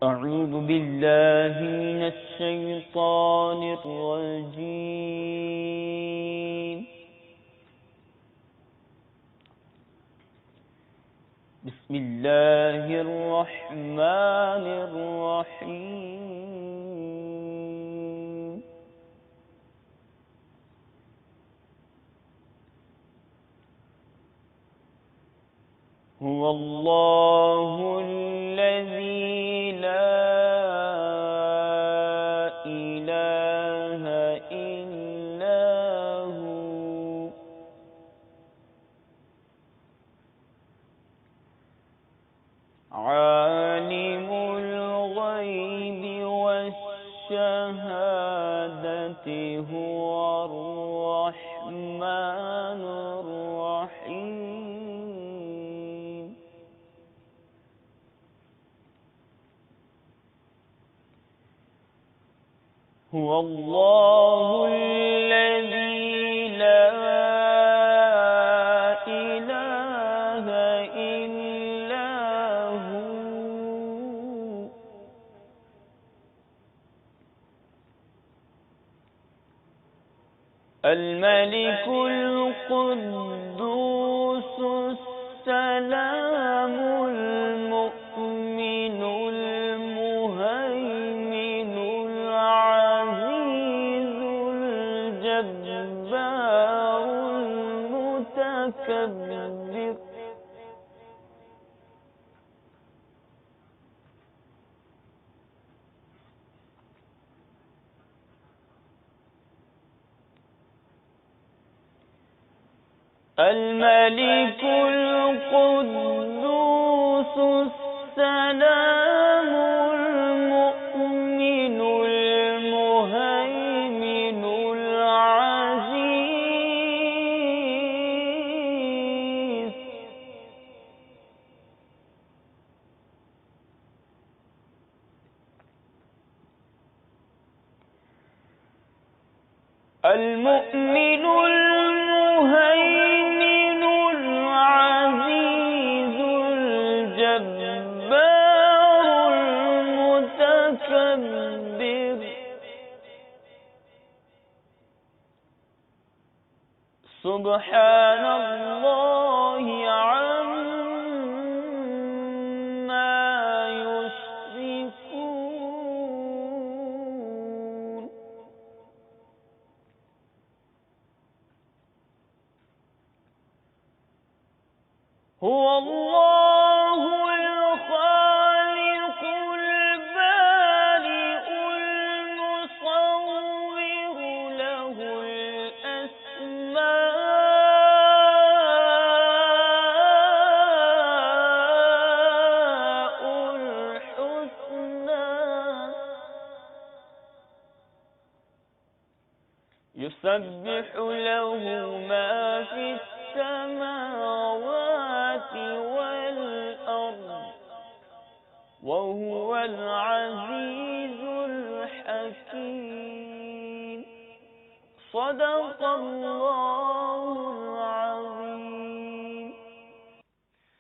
أعوذ بالله من الشيطان الرجيم. بسم الله الرحمن الرحيم. هو الله الذي لا إله إلا هو عالم الغيب والشهادة هو الرحمن الرحيم. هو الله الذي لا إله إلا هو الملك القدوس السلام المؤمن المهيمن العزيز الجبار المتكبر. الملك القدوس السلام المؤمن المهيمن العزيز المؤمن المهيمن العزيز الجبار المتكبر. سبحان الله عما يشركون. هو الله الخالق البارئ المصور له الأسماء الحسنى يسبح له ما في السماوات والأرض وهو العزيز الحكيم. صدق الله